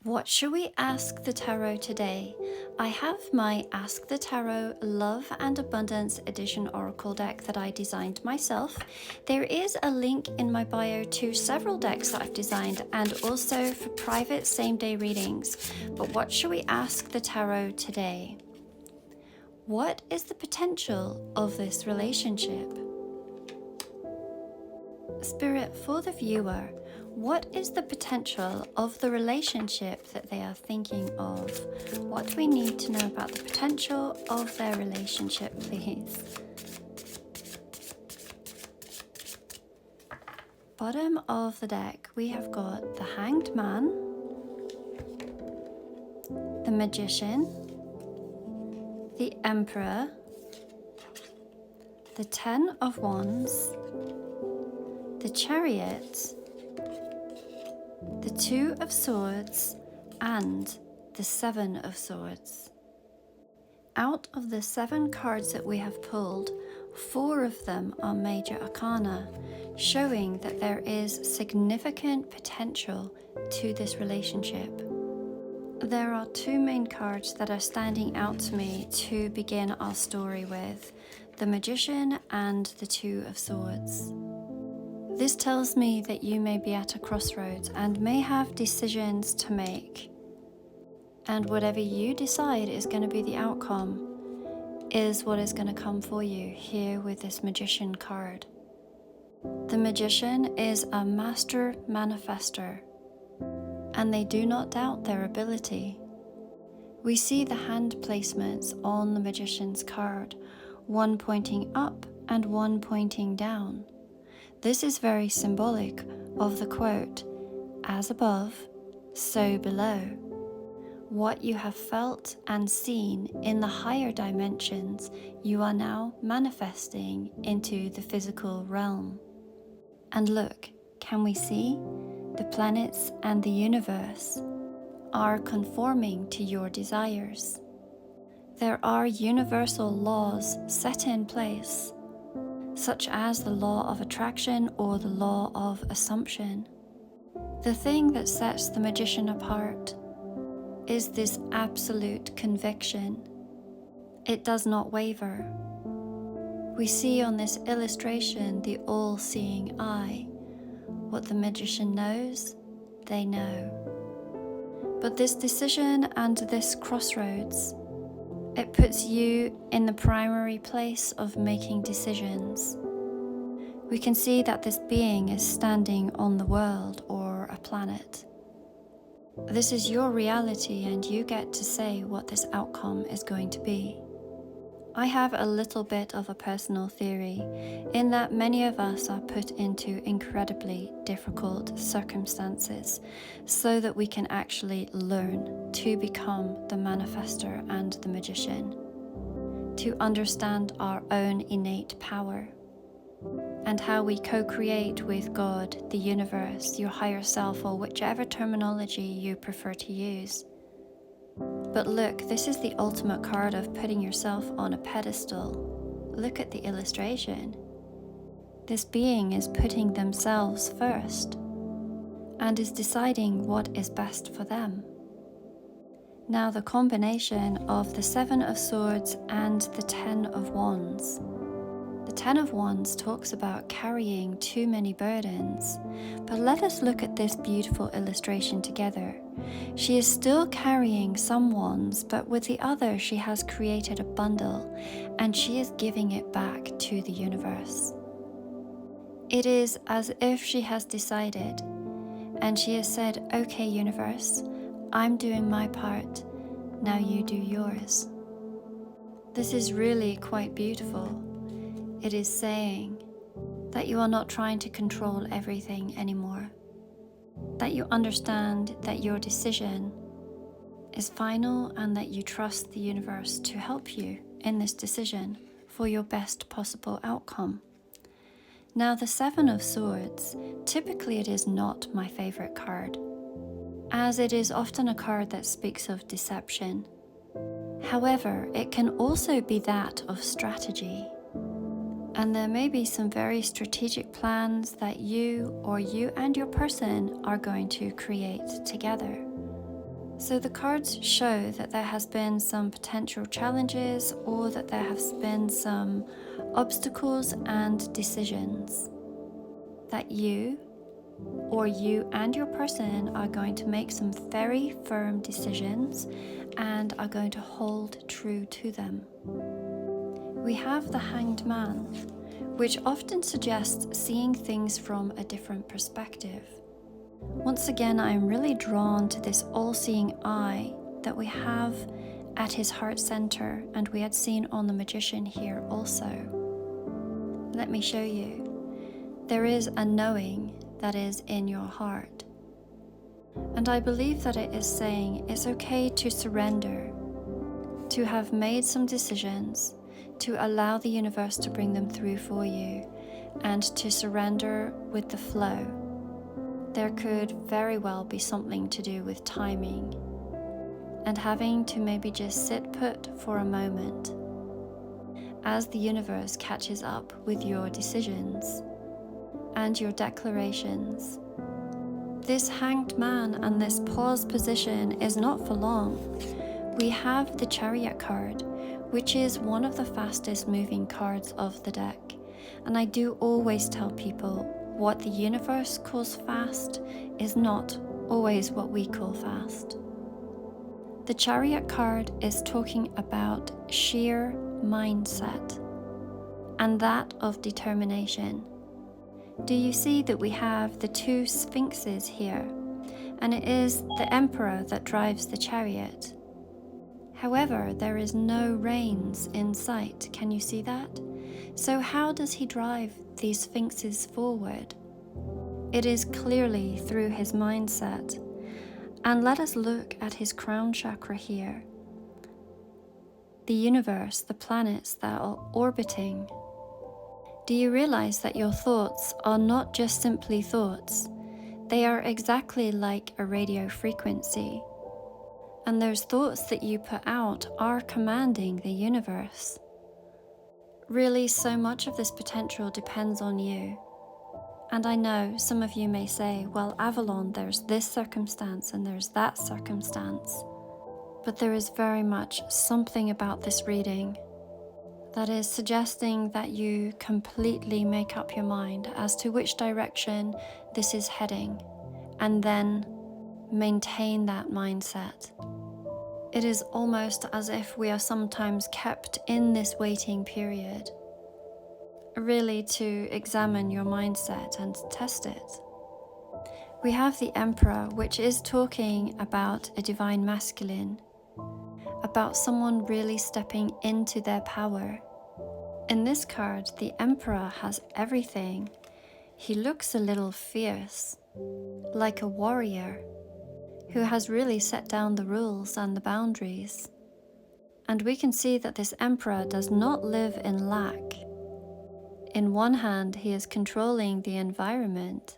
What should we ask the tarot today? I have my Ask the Tarot Love and Abundance Edition Oracle deck that I designed myself. There is a link in my bio to several decks that I've designed and also for private same-day readings. But what should we ask the tarot today? What is the potential of this relationship? Spirit, for the viewer, what is the potential of the relationship that they are thinking of? What do we need to know about the potential of their relationship, please? Bottom of the deck, we have got the Hanged Man, the Magician, the Emperor, the Ten of Wands, the Chariot, the Two of Swords, and the Seven of Swords. Out of the 7 cards that we have pulled, 4 of them are major arcana, showing that there is significant potential to this relationship. There are 2 main cards that are standing out to me to begin our story with, the Magician and the Two of Swords. This tells me that you may be at a crossroads and may have decisions to make. And whatever you decide is going to be the outcome is what is going to come for you here with this Magician card. The Magician is a master manifester, and they do not doubt their ability. We see the hand placements on the Magician's card, one pointing up and one pointing down. This is very symbolic of the quote, "As above, so below." What you have felt and seen in the higher dimensions, you are now manifesting into the physical realm. And look, can we see? The planets and the universe are conforming to your desires. There are universal laws set in place, such as the law of attraction or the law of assumption. The thing that sets the Magician apart is this absolute conviction. It does not waver. We see on this illustration the all-seeing eye. What the Magician knows, they know. But this decision and this crossroads, it puts you in the primary place of making decisions. We can see that this being is standing on the world or a planet. This is your reality and you get to say what this outcome is going to be. I have a little bit of a personal theory in that many of us are put into incredibly difficult circumstances so that we can actually learn to become the manifester and the magician, to understand our own innate power and how we co-create with God, the universe, your higher self, or whichever terminology you prefer to use. But look, this is the ultimate card of putting yourself on a pedestal. Look at the illustration. This being is putting themselves first and is deciding what is best for them. Now the combination of the 7 of Swords and the 10 of Wands. The 10 of Wands talks about carrying too many burdens, but let us look at this beautiful illustration together. She is still carrying some wands, but with the other she has created a bundle and she is giving it back to the universe. It is as if she has decided and she has said, "Okay, universe, I'm doing my part, now you do yours." This is really quite beautiful. It is saying that you are not trying to control everything anymore, that you understand that your decision is final and that you trust the universe to help you in this decision for your best possible outcome. Now the 7 of Swords, typically it is not my favorite card, as it is often a card that speaks of deception. However, it can also be that of strategy. And there may be some very strategic plans that you or you and your person are going to create together. So the cards show that there has been some potential challenges, or that there has been some obstacles and decisions that you and your person are going to make some very firm decisions and are going to hold true to them. We have the Hanged Man, which often suggests seeing things from a different perspective. Once again, I am really drawn to this all-seeing eye that we have at his heart center, and we had seen on the Magician here also. Let me show you. There is a knowing that is in your heart. And I believe that it is saying it's okay to surrender, to have made some decisions, to allow the universe to bring them through for you, and to surrender with the flow. There could very well be something to do with timing and having to maybe just sit put for a moment as the universe catches up with your decisions and your declarations. This Hanged Man and this pause position is not for long. We have the Chariot card, which is one of the fastest moving cards of the deck. And I do always tell people, what the universe calls fast is not always what we call fast. The Chariot card is talking about sheer mindset and that of determination. Do you see that we have the two sphinxes here? And it is the emperor that drives the chariot. However, there is no reins in sight. Can you see that? So how does he drive these sphinxes forward? It is clearly through his mindset. And let us look at his crown chakra here. The universe, the planets that are orbiting. Do you realize that your thoughts are not just simply thoughts? They are exactly like a radio frequency. And those thoughts that you put out are commanding the universe. Really, so much of this potential depends on you. And I know some of you may say, well, Avalon, there's this circumstance and there's that circumstance. But there is very much something about this reading that is suggesting that you completely make up your mind as to which direction this is heading, and then maintain that mindset. It is almost as if we are sometimes kept in this waiting period, really to examine your mindset and test it. We have the Emperor, which is talking about a divine masculine, about someone really stepping into their power. In this card, the Emperor has everything. He looks a little fierce, like a warrior who has really set down the rules and the boundaries. And we can see that this Emperor does not live in lack. In one hand, he is controlling the environment.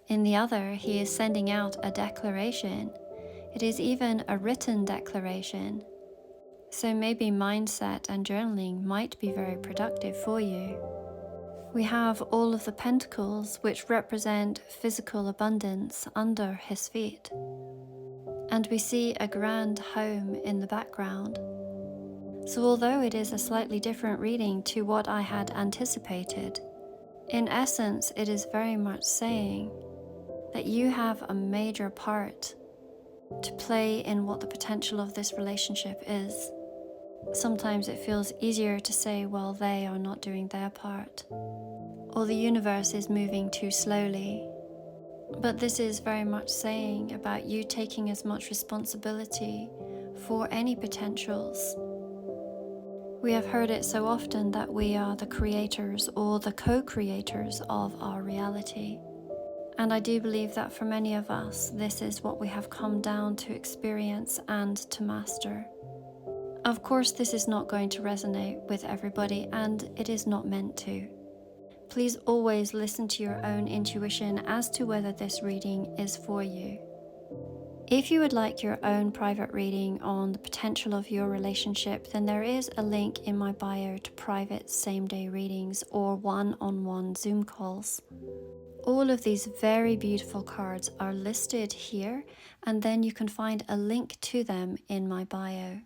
In the other, he is sending out a declaration. It is even a written declaration. So maybe mindset and journaling might be very productive for you. We have all of the pentacles, which represent physical abundance under his feet. And we see a grand home in the background. So although it is a slightly different reading to what I had anticipated, in essence it is very much saying that you have a major part to play in what the potential of this relationship is. Sometimes it feels easier to say, well, they are not doing their part, or the universe is moving too slowly. But this is very much saying about you taking as much responsibility for any potentials. We have heard it so often that we are the creators or the co-creators of our reality. And I do believe that for many of us, this is what we have come down to experience and to master. Of course, this is not going to resonate with everybody, and it is not meant to. Please always listen to your own intuition as to whether this reading is for you. If you would like your own private reading on the potential of your relationship, then there is a link in my bio to private same-day readings or one-on-one Zoom calls. All of these very beautiful cards are listed here, and then you can find a link to them in my bio.